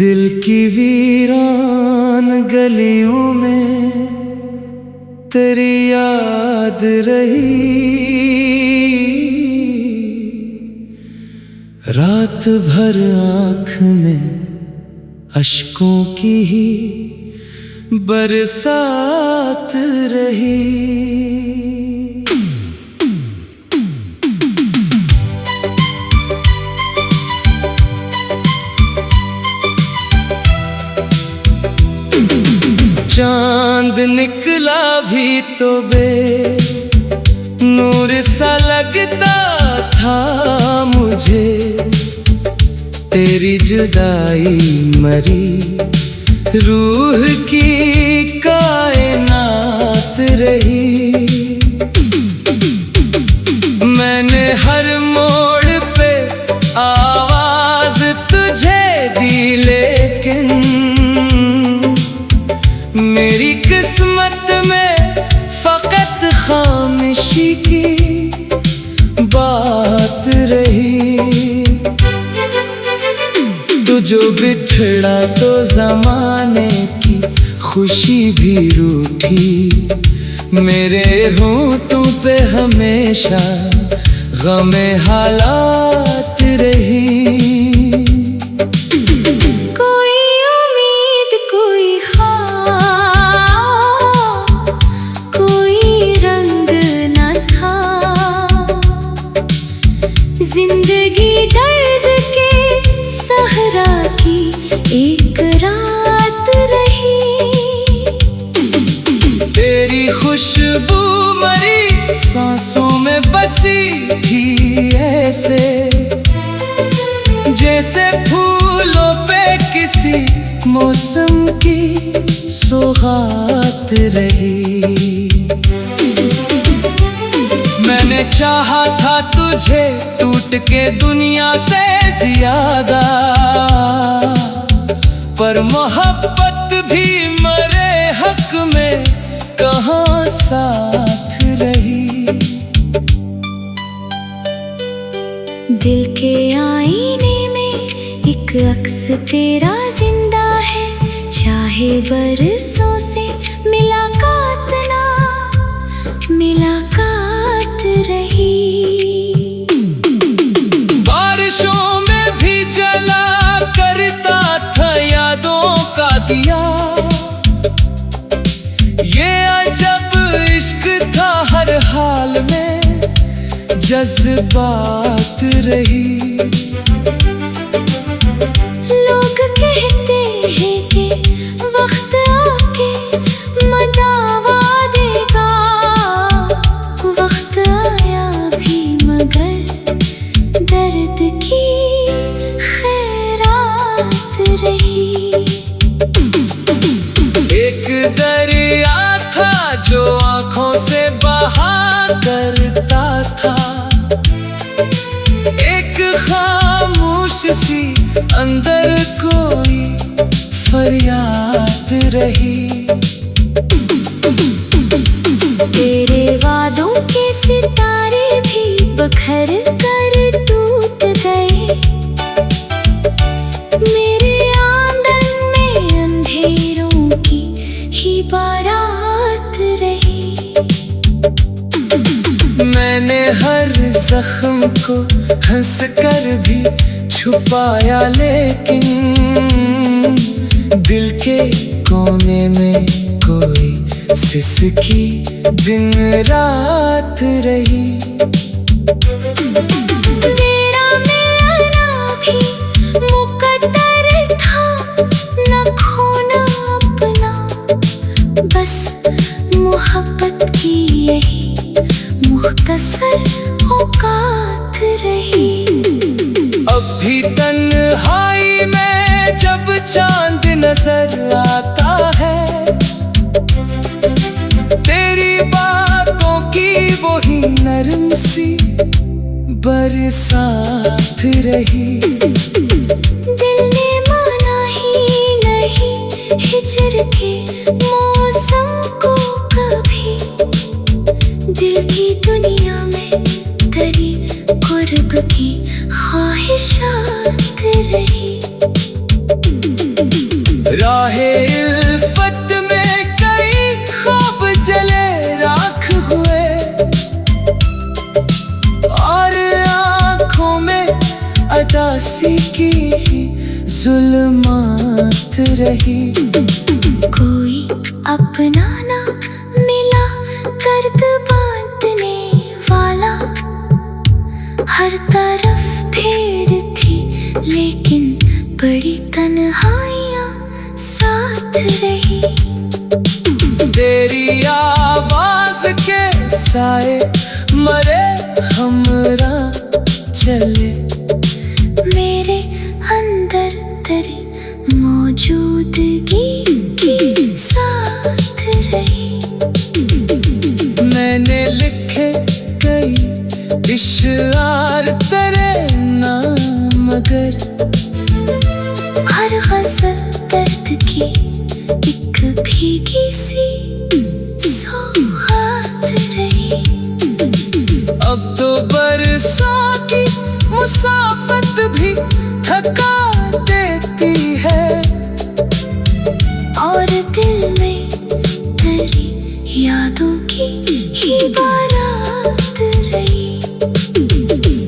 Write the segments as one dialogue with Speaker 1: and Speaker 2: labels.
Speaker 1: दिल की वीरान गलियों में तेरी याद रही। रात भर आँख में अश्कों की ही बरसात रही। चांद निकला भी तो नूर सा लगता था मुझे। तेरी जुदाई मरी रूह की कायनात रही। मैंने हर मोड़ पे आवाज तुझे दी, लेकिन मेरी किस्मत में फकत खामोशी की बात रही। तू जो बिछड़ा तो ज़माने की खुशी भी रूठी। मेरे होंठों पे हमेशा गमे हालात रही।
Speaker 2: जिंदगी दर्द के सहरा की एक रात रही।
Speaker 1: तेरी खुशबू मरी सांसों में बसी थी, ऐसे जैसे फूलों पे किसी मौसम की सौगात रही। मैंने चाहा था तुझे टूट के दुनिया से ज्यादा, पर मोहब्बत भी मरे हक में कहाँ साथ रही।
Speaker 2: दिल के आईने में एक अक्स तेरा जिंदा है। चाहे बरसों से मुलाकात ना मुलाकात रही।
Speaker 1: बारिशों में भी जला करता था यादों का दिया। ये अजब इश्क था, हर हाल में जज्बात रही।
Speaker 2: लोग कहते हैं कि वक्त आके मदावा देगा। वक्त आया भी मगर दर्द की खैरात रही।
Speaker 1: एक दरिया था जो आँखों से बहा करता था। एक खामोश सी अंदर कोई फरियाद रही।
Speaker 2: तेरे वादों के सितारे भी बखर कर टूट गए। मेरे आंगन में अंधेरों की ही बारात रही।
Speaker 1: मैंने हर जख्म को हंस कर भी छुपाया, लेकिन दिल के कोने में कोई सिसकी दिन रात रही।
Speaker 2: तेरा मिलना भी मुकद्दर था, न खोना अपना। बस मोहब्बत की यही मुख्तसर औकात रही।
Speaker 1: अब भी तन्हाई में जब चांद नजर आता है, तेरी बातों की वही नरम सी बरसात रही।
Speaker 2: दिल ने माना ही नहीं हिजर के मौसम को कभी। दिल की दुनिया में तेरी कुर्ब की ख्वाहिशात रही।
Speaker 1: राहे इल्फत में कई ख्वाब जले राख हुए, और आँखों में अदासी की जुल्मात रही।
Speaker 2: कोई अपना ना मिला दर्द बांटने वाला, हर तरफ भीड़ थी लेकिन बड़ी तन्हाइयाँ साथ रही।
Speaker 1: तेरी आवाज के साए मरे हमरा चले,
Speaker 2: मेरे अंदर तेरी मौजूदगी की साथ रही।
Speaker 1: मैंने लिखे कई इश्आर तेरे नाम, मगर
Speaker 2: हर गज़ल दर्द की एक भीगी सी सौगात रही।
Speaker 1: अब तो बरसों की मुसाफत भी थका देती है,
Speaker 2: और दिल में तेरी यादों की ही बारात रही।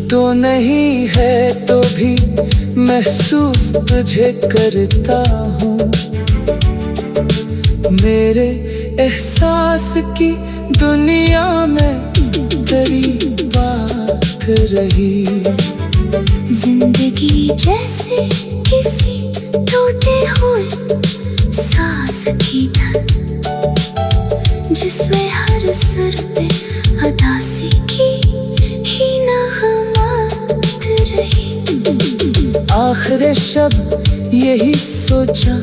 Speaker 1: तो नहीं है तो भी महसूस तुझे करता हूँ, मेरे एहसास की दुनिया में तेरी बात रही।
Speaker 2: जिंदगी जैसे किसी टूटे हुए सांस की धन, जिसमें हर सर पे अदासी की ही नग़मात रही।
Speaker 1: आखिर शब यही सोचा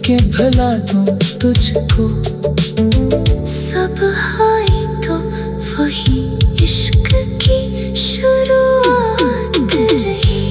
Speaker 1: कि भला दूं तुझको,
Speaker 2: सब हाई तो वही इश्क की शुरुआत रही।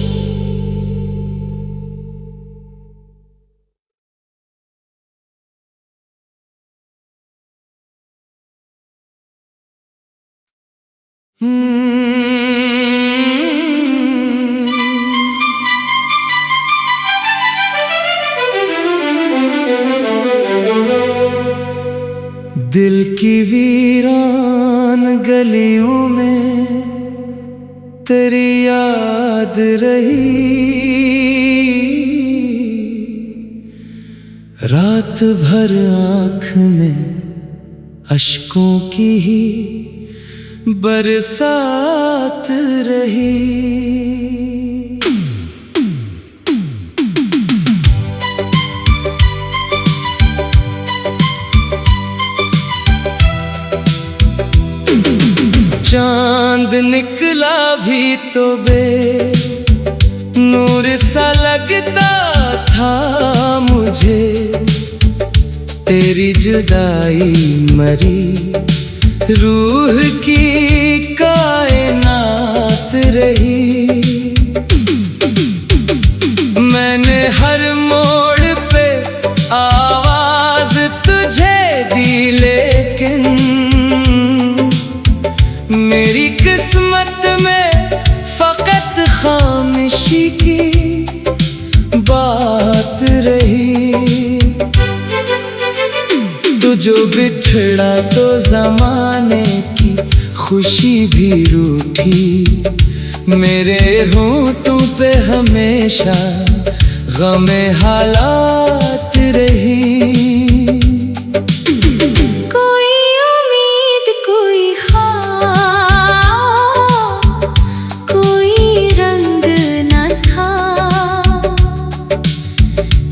Speaker 1: दिल की वीरान गलियों में तेरी याद रही, रात भर आँख में अश्कों की ही बरसात रही। चांद निकला भी तो बे नूर सा लगता था मुझे, तेरी जुदाई मरी रूह की कायनात रही। मैंने हर मोड़ पे आवाज तुझे दी, लेकिन मेरी किस्मत में फकत खामोशी की बात रही। तू जो बिछड़ा तो ज़माने की खुशी भी रूठी, मेरे होंठों पे हमेशा गमे हालात रही।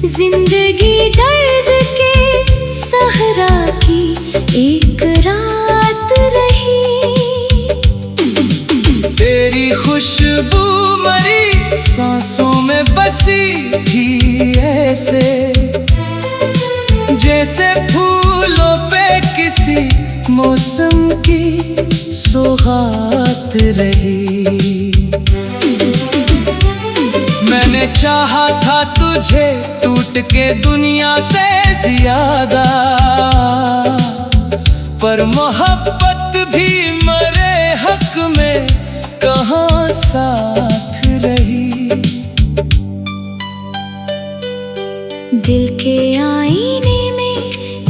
Speaker 2: जिंदगी दर्द के सहरा की एक रात रही।
Speaker 1: तेरी खुशबू मरी सांसों में बसी थी, ऐसे जैसे फूलों पे किसी मौसम की सौगात रही। मैंने चाहा था तुझे टूट के दुनिया से ज्यादा, पर मोहब्बत भी मरे हक में कहाँ साथ रही।
Speaker 2: दिल के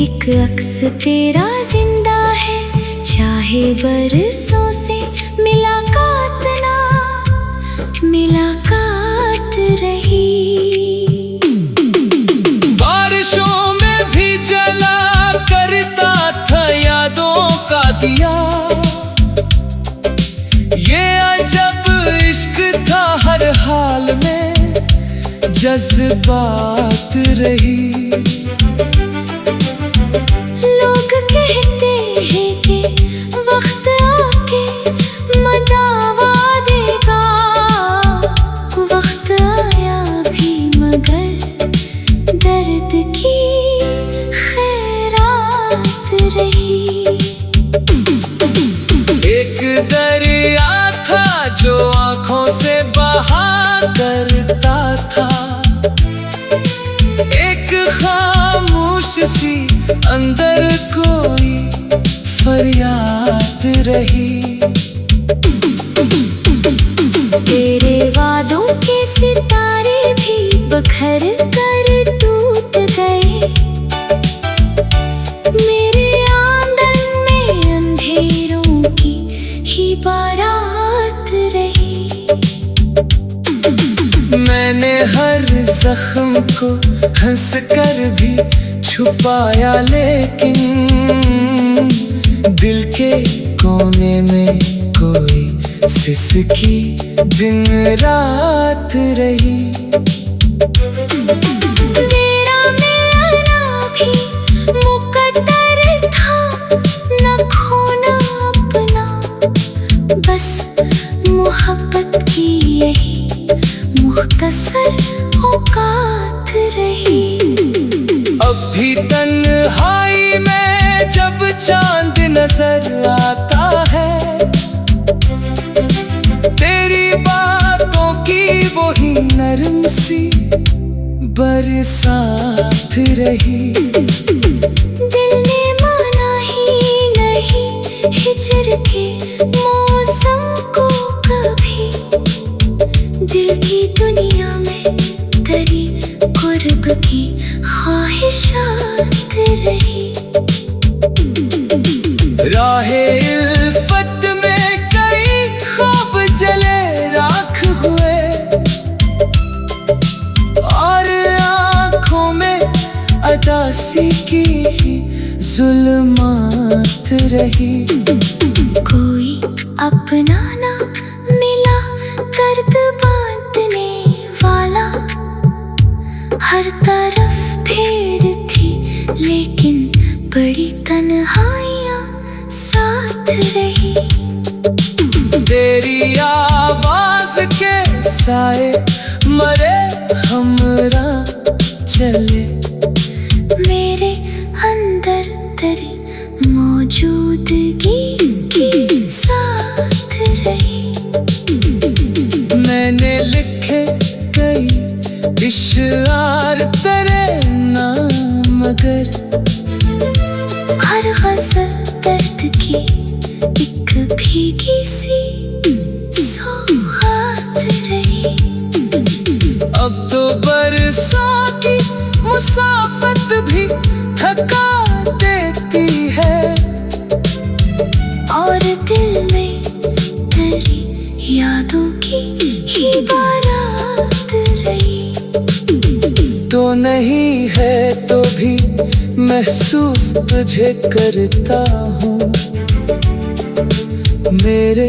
Speaker 2: एक अक्स तेरा जिंदा है, चाहे बरसों से मुलाकात रही।
Speaker 1: बारिशों में भी जला करता था यादों का दिया, ये अजब इश्क था हर हाल में जज्बात रही।
Speaker 2: लोग कहते हैं कि वक्त आके मदावा देगा, वक्त आया भी मगर दर्द की खैरात रही।
Speaker 1: एक दरिया था जो आंखों से बहा करता था, एक खामोश सी अंदर कोई फरियाद रही।
Speaker 2: तेरे वादों के सितारे भी बखर कर टूट गए, मेरे आंगन में अंधेरों की ही बारात रही।
Speaker 1: मैंने हर जख्म को हंस कर भी छुपाया, लेकिन दिल के कोने में कोई सिसकी दिन रात रही।
Speaker 2: तेरा मिलना भी मुकद्दर था, न खोना अपना, बस मोहब्बत की यही मुख्तसर औकात रही।
Speaker 1: अब भी तन्हाई में जब चांद नजर आता है, तेरी बातों की वही नरम सी बरसात रही।
Speaker 2: दिल ने माना ही नहीं हिजर के मौसम को कभी, दिल की दुनिया में तेरी कुर्ब की ख्वाहिशात रही।
Speaker 1: राहे इल्फत में कई ख्वाब जले राख हुए, और आँखों में अदासी की जुल्मात रही।
Speaker 2: कोई अपना ना मिला दर्द बांटने वाला, हर तरफ भीड़ थी लेकिन बड़ी तन्हाइयाँ साथ रही।
Speaker 1: तेरी आवाज के साए मरे हमरा चले,
Speaker 2: मेरे अंदर तेरी मौजूदगी की साथ रही।
Speaker 1: मैंने लिखे कई इश्आर तेरे नाम, मगर
Speaker 2: हर गज़ल दर्द की एक भीगी सी सौगात रही।
Speaker 1: अब तो बरसों की मुसाफत भी थका देती है,
Speaker 2: और दिल में तेरी यादों की ही बारात रही।
Speaker 1: तो नहीं है तो भी महसूस तुझे करता हूँ, मेरे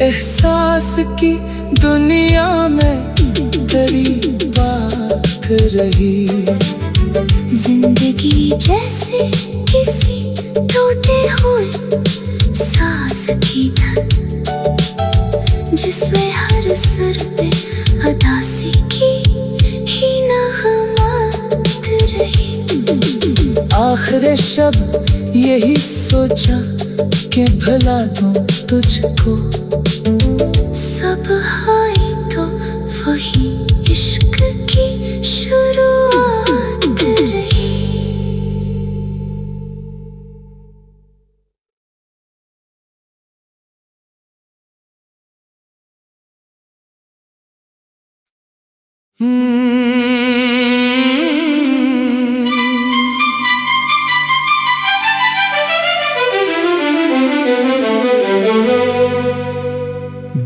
Speaker 1: एहसास की दुनिया में तेरी बात रही।
Speaker 2: जिंदगी जैसे किसी टूटे हुए सांस की धन, जिसमें हर सर पे अदासी की ही नगमात रही।
Speaker 1: आखिर शब यही सोचा कि भला दूं तुझको,
Speaker 2: सब हाई तो वही इश्क की शुरुआत रही।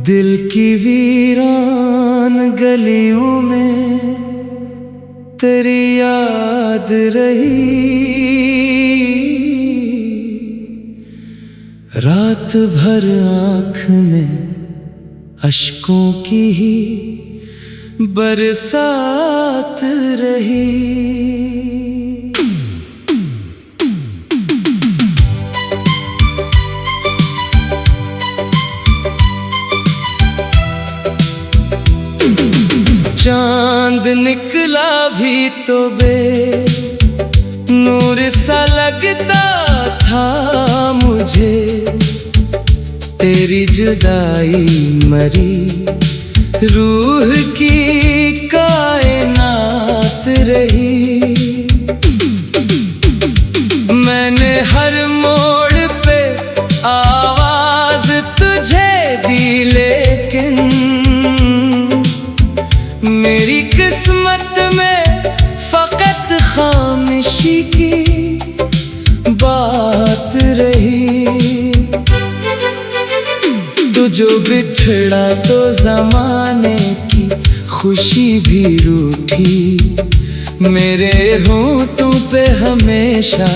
Speaker 1: दिल की वीरान गलियों में तेरी याद रही। रात भर आँख में अश्कों की ही बरसात रही। चांद निकला भी तो नूर सा लगता था मुझे। तेरी जुदाई मरी रूह की कायनात रही। मैंने हर मोड़ पे आवाज तुझे दी, लेकिन मेरी किस्मत में फकत खामोशी की बात रही। तू जो बिछड़ा तो ज़माने की खुशी भी रूठी। मेरे होंठों पे हमेशा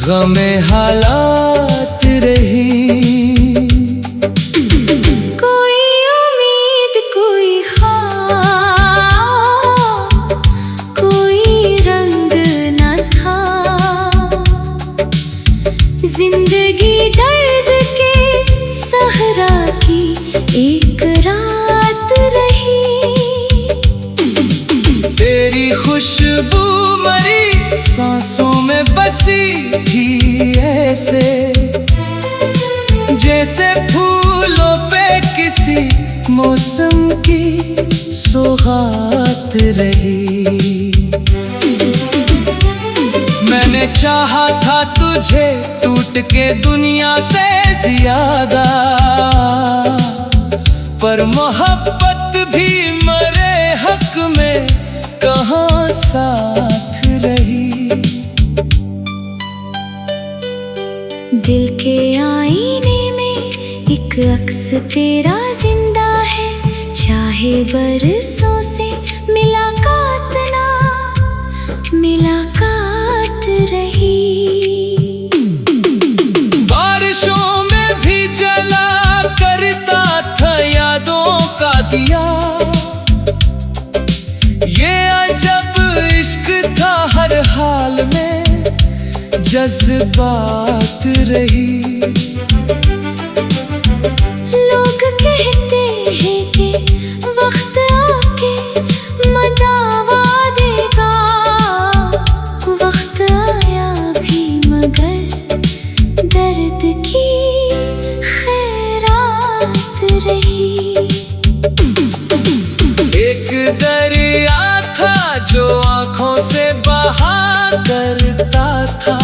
Speaker 1: गमे हालात रही।
Speaker 2: जिंदगी दर्द के सहरा की एक रात रही।
Speaker 1: तेरी खुशबू मरी सांसों में बसी थी, ऐसे जैसे फूलों पे किसी मौसम की सौगात रही। मैंने चाहा था तुझे टूट के दुनिया से ज्यादा, पर मोहब्बत भी मरे हक में कहाँ साथ रही।
Speaker 2: दिल के आईने में एक अक्स तेरा जिंदा है। चाहे बरसों से मुलाकात ना मुलाकात रही।
Speaker 1: बारिशों में भी जला करता था यादों का दिया। ये अजब इश्क था हर हाल में जज्बात रही।
Speaker 2: लोग कहते हैं कि वक्त आके मदावा देगा। वक्त आया भी मगर दर्द की खैरात रही।
Speaker 1: एक दरिया था जो आँखों से बहा करता था।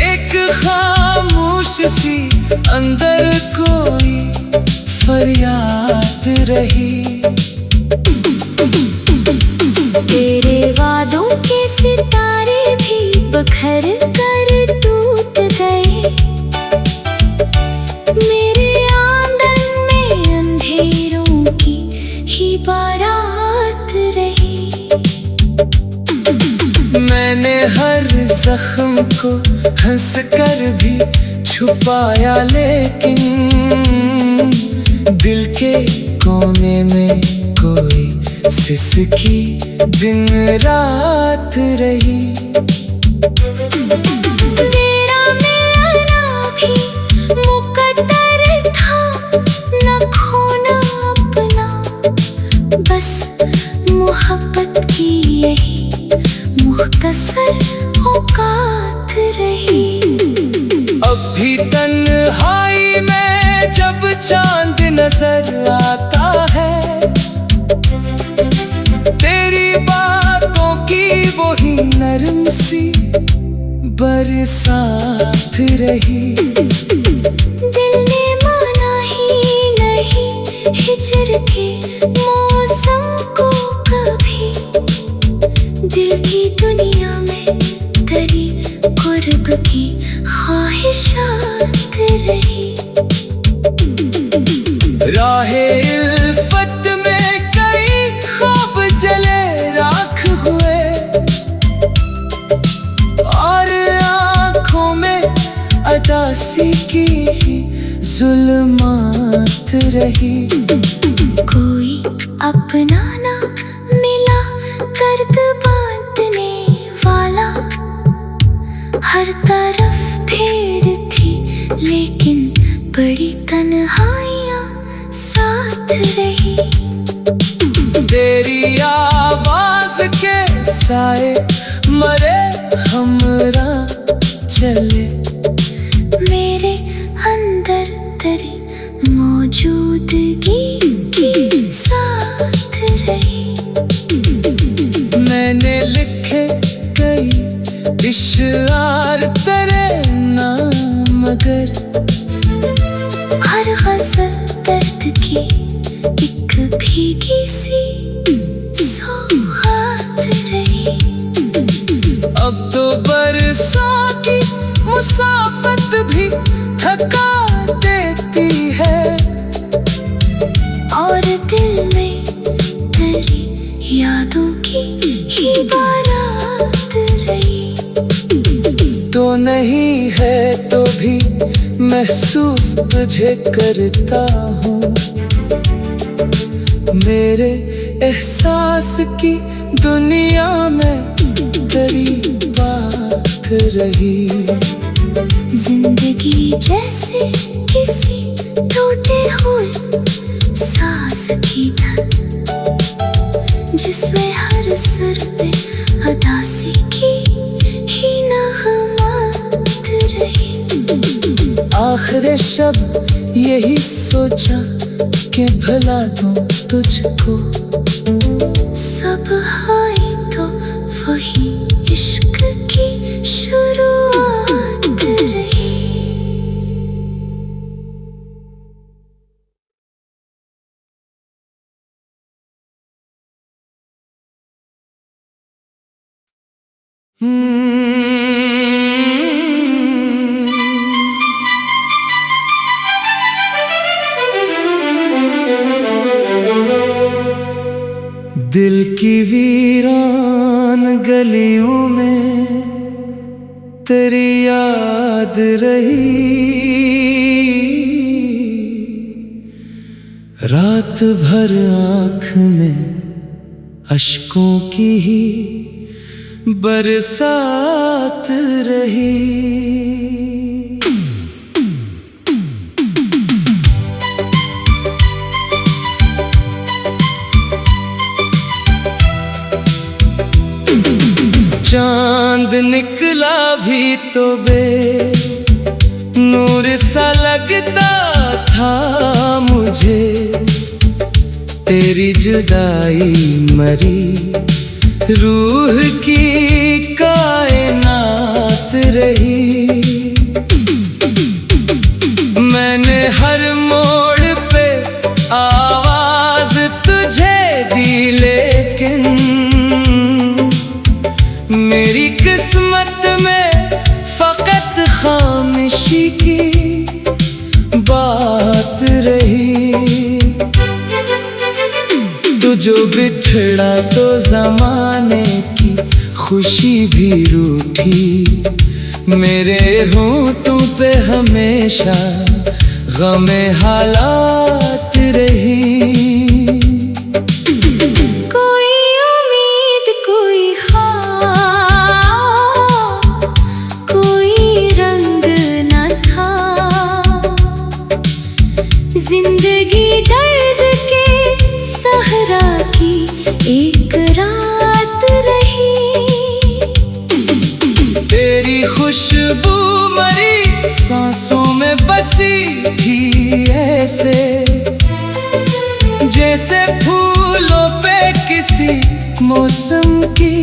Speaker 1: एक खामोश सी अंदर कोई फरियाद रही।
Speaker 2: तेरे वादों के सितारे भी बखर कर टूट गए। मेरे आंगन में अंधेरों की ही बारात रही।
Speaker 1: मैंने हर जख्म को हंस कर भी छुपाया, लेकिन दिल के कोने में कोई सिसकी दिन रात रही।
Speaker 2: तेरा मिलना भी मुकद्दर था, न खोना अपना। बस मोहब्बत की यही मुख्तसर औकात रही।
Speaker 1: अब भी तन्हाई में जब चांद नजर आता है, तेरी बातों की वही नरम सी बरसात रही।
Speaker 2: दिल ने माना ही नहीं हिजर के मौसम को कभी। दिल की दुनिया में तेरी कुर्ब की ख्वाहिशात रही।
Speaker 1: राहे इल्फत में कई ख्वाब जले राख हुए, और आँखों में अदासी की जुल्मात रही।
Speaker 2: कोई अपना ना मिला दर्द बांटने वाला, हर तरफ भीड़ थी लेकिन बड़ी तन्हाइयाँ साथ रही।
Speaker 1: तेरी आवाज के साए मरे हमरा चले,
Speaker 2: मेरे अंदर तेरी मौजूदगी की साथ रही।
Speaker 1: मैंने लिखे कई इश्आर तेरे नाम, मगर
Speaker 2: हर गज़ल दर्द की एक भीगी सी सौगात रही।
Speaker 1: अब तो बरसों की मुसाफत भी थका देती है,
Speaker 2: और दिल में तेरी यादों की ही बारात रही।
Speaker 1: तो नहीं है तो भी महसूस तुझे करता हूँ, मेरे एहसास की दुनिया में तेरी बात रही।
Speaker 2: जिंदगी जैसे किसी टूटे हुए सांस की धन, जिसमें हर सर पे अदासी की ही नग़मात रही।
Speaker 1: आखिर शब यही सोचा कि भला दूं तुझको,
Speaker 2: सब हाई तो वही इश्क की शुरुआत रही।
Speaker 1: दिल की वीरान गलियों में तेरी याद रही, रात भर आँख में अश्कों की ही बरसात रही। चांद निकला भी तो बे नूर सा लगता था मुझे, तेरी जुदाई मरी रूह की कायनात रही। मैंने हर मोड़ पे आवाज तुझे दी, लेकिन मेरी किस्मत में फकत खामोशी की बात रही। तू जो बिछड़ा तो ज़माने की खुशी भी रूठी, मेरे होंठों पे हमेशा गमे हालात रही।
Speaker 2: जिंदगी दर्द के सहरा की एक रात रही।
Speaker 1: तेरी खुशबू मरी सांसों में बसी थी, ऐसे जैसे फूलों पे किसी मौसम की